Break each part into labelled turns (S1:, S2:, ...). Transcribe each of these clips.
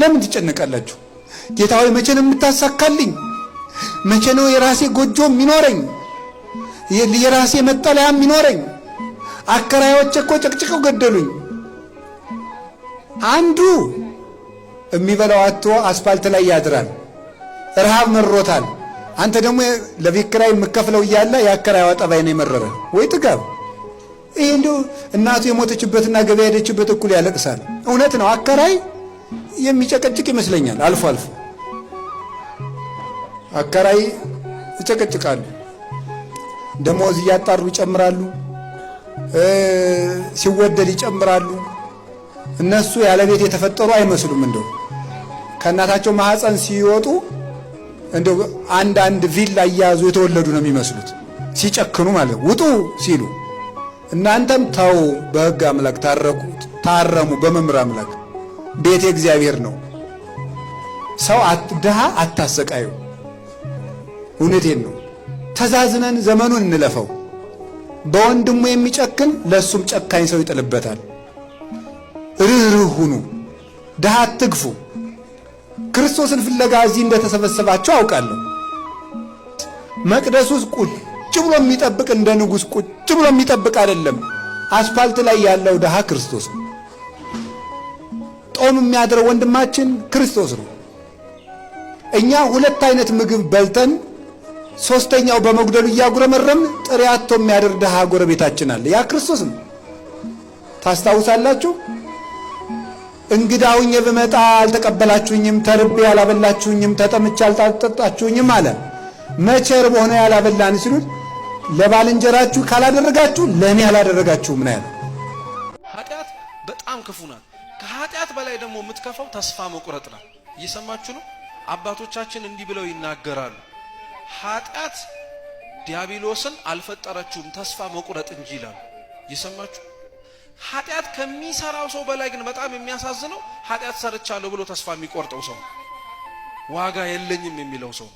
S1: ለምን ትጨነቃላችሁ? ጌታ ሆይ መቼ ነው የምታሳካልኝ? መቼ ነው የራሴ ጎጆ የሚኖረኝ? የራሴ መጠለያ የሚኖረኝ? አከራዮች እኮ ጨቅጭቀው ገደሉኝ። አንዱ የሚበላው አጥቶ አስፋልት ላይ ያድራል፣ ረሃብ መሮታል። አንተ ደግሞ ለቤት ኪራይ የምከፍለው እያለ የአከራይዋ ጠባይ ነው የመረረ ወይ ጥጋብ። ይሄ እንደው እናቱ የሞተችበትና ገበያ ሄደችበት እኩል ያለቅሳል። እውነት ነው። አከራይ የሚጨቀጭቅ ይመስለኛል። አልፎ አልፎ አከራይ ይጨቀጭቃሉ። ደሞዝ እያጣሩ ይጨምራሉ፣ ሲወደድ ይጨምራሉ። እነሱ ያለ ቤት የተፈጠሩ አይመስሉም። እንደው ከእናታቸው ማህፀን ሲወጡ እንደው አንድ ቪላ እያያዙ የተወለዱ ነው የሚመስሉት ሲጨክኑ ማለት ውጡ ሲሉ። እናንተም ተው፣ በሕግ አምላክ ታረሙ፣ በመምህር አምላክ ቤት እግዚአብሔር ነው። ሰው ድሃ አታሰቃዩ። እውነቴን ነው። ተዛዝነን ዘመኑን እንለፈው። በወንድሙ የሚጨክን ለሱም ጨካኝ ሰው ይጥልበታል። ርህሩህ ሁኑ፣ ድሃ አትግፉ። ክርስቶስን ፍለጋ እዚህ እንደተሰበሰባችሁ አውቃለሁ። መቅደስ ውስጥ ቁጭ ብሎ የሚጠብቅ እንደ ንጉሥ ቁጭ ብሎ የሚጠብቅ አይደለም። አስፋልት ላይ ያለው ድሃ ክርስቶስ ነው። ጦም የሚያድረው ወንድማችን ክርስቶስ ነው። እኛ ሁለት አይነት ምግብ በልተን ሶስተኛው በመጉደሉ እያጉረመረም ጥሬ አጥቶ የሚያድር ድሃ ጎረቤታችን አለ። ያ ክርስቶስ ነው። ታስታውሳላችሁ? እንግዳውኝ ብመጣ አልተቀበላችሁኝም፣ ተርቤ ያላበላችሁኝም፣ ተጠምቼ አልጠጣችሁኝም አለ። መቼ ርቦህ ነው ያላበላን ሲሉት ለባልንጀራችሁ ካላደረጋችሁ ለእኔ ያላደረጋችሁ ምን ያለ።
S2: ኃጢአት በጣም ክፉ ናት። ከኃጢአት በላይ ደግሞ የምትከፋው ተስፋ መቁረጥ ናት። እየሰማችሁ ነው? አባቶቻችን እንዲህ ብለው ይናገራሉ። ኃጢአት ዲያብሎስን አልፈጠረችውም ተስፋ መቁረጥ እንጂ ይላሉ። እየሰማችሁ? ኃጢአት ከሚሰራው ሰው በላይ ግን በጣም የሚያሳዝነው ኃጢአት ሰርቻለሁ ብሎ ተስፋ የሚቆርጠው ሰው፣ ዋጋ የለኝም የሚለው ሰው።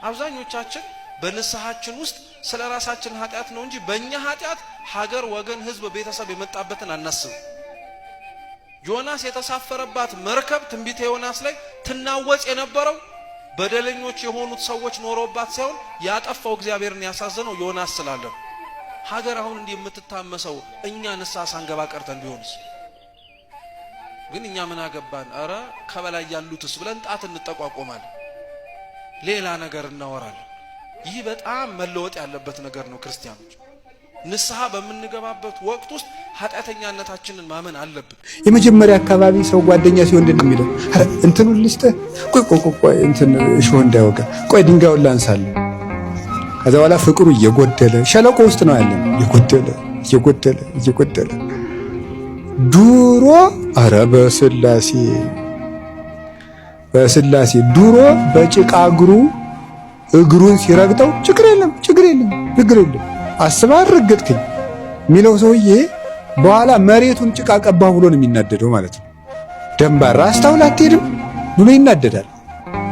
S2: አብዛኞቻችን በንስሐችን ውስጥ ስለ ራሳችን ኃጢአት ነው እንጂ በእኛ ኃጢአት ሀገር፣ ወገን፣ ህዝብ፣ ቤተሰብ የመጣበትን አናስብ። ዮናስ የተሳፈረባት መርከብ ትንቢተ ዮናስ ላይ ትናወጽ የነበረው በደለኞች የሆኑት ሰዎች ኖሮባት ሳይሆን ያጠፋው እግዚአብሔርን ያሳዘነው ዮናስ ስላለ። ሀገር አሁን እንዲህ የምትታመሰው እኛ ንስሐ ሳንገባ ቀርተን ቢሆንስ? ግን እኛ ምን አገባን? አረ ከበላይ ያሉትስ ብለን ጣት እንጠቋቆማለን፣ ሌላ ነገር እናወራለን። ይህ በጣም መለወጥ ያለበት ነገር ነው። ክርስቲያኖች ንስሐ በምንገባበት ወቅት ውስጥ ኃጢአተኛነታችንን ማመን አለብን።
S1: የመጀመሪያ አካባቢ ሰው ጓደኛ ሲሆን እንደሚለው እንትኑን ልስጥህ፣ ቆይ እንትን እሾህ እንዳይወጋ፣ ቆይ ድንጋዩን ላንሳለህ። ከዛ በኋላ ፍቅሩ እየጎደለ ሸለቆ ውስጥ ነው ያለን። እየጎደለ ዱሮ አረ በስላሴ ዱሮ በጭቃ እግሩን ሲረግጠው ችግር የለም አስባር ረገጥከኝ የሚለው ሰውዬ በኋላ መሬቱን ጭቃ ቀባ ብሎ ነው የሚናደደው ማለት ነው። ደንባራ አስታውል አትሄድም ብሎ ይናደዳል።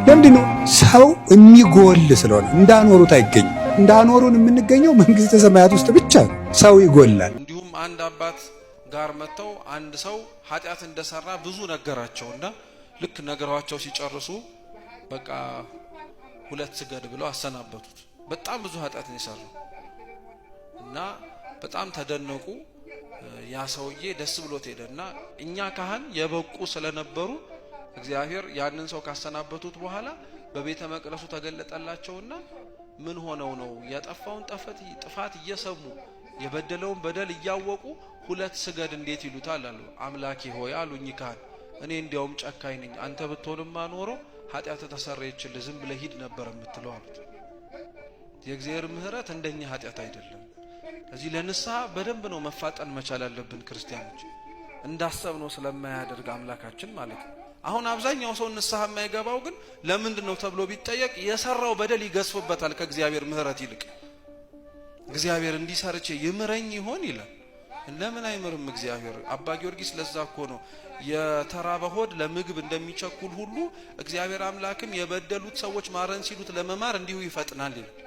S1: ለምንድን ነው? ሰው የሚጎል ስለሆነ እንዳኖሩት አይገኝም። እንዳኖሩን የምንገኘው መንግስተ ሰማያት ውስጥ ብቻ ነው። ሰው ይጎላል።
S2: እንዲሁም አንድ አባት ጋር መጥተው አንድ ሰው ኃጢአት እንደሰራ ብዙ ነገራቸውና ልክ ነገሯቸው ሲጨርሱ በቃ 2 ስገድ ብለው አሰናበቱት። በጣም ብዙ ኃጢአት ነው የሰራው እና በጣም ተደነቁ። ያ ሰውዬ ደስ ብሎት ሄደና እኛ ካህን የበቁ ስለነበሩ እግዚአብሔር ያንን ሰው ካሰናበቱት በኋላ በቤተ መቅደሱ ተገለጠላቸውና ምን ሆነው ነው ያጠፋውን ጥፋት እየሰሙ የበደለውን በደል እያወቁ 2 ስገድ እንዴት ይሉታል አሉ። አምላኬ ሆይ አሉኝ ካህን፣ እኔ እንዲያውም ጨካኝ ነኝ፣ አንተ ብትሆንማ ኖሮ ኃጢአት ተሰረየችልህ ዝም ብለህ ሂድ ነበር የምትለው አሉት። የእግዚአብሔር ምህረት እንደኛ ኃጢአት አይደለም። እዚህ ለንስሐ በደንብ ነው መፋጠን መቻል ያለብን ክርስቲያኖች፣ እንዳሰብነው ስለማያደርግ አምላካችን ማለት ነው። አሁን አብዛኛው ሰው ንስሐ የማይገባው ግን ለምንድን ነው ተብሎ ቢጠየቅ የሰራው በደል ይገስፍበታል ከእግዚአብሔር ምህረት ይልቅ። እግዚአብሔር እንዲሰርቼ ይምረኝ ይሆን ይላል። ለምን አይምርም እግዚአብሔር? አባ ጊዮርጊስ ለዛ እኮ ነው የተራበ ሆድ ለምግብ እንደሚቸኩል ሁሉ እግዚአብሔር አምላክም የበደሉት ሰዎች ማረን ሲሉት ለመማር እንዲሁ ይፈጥናል ይላል።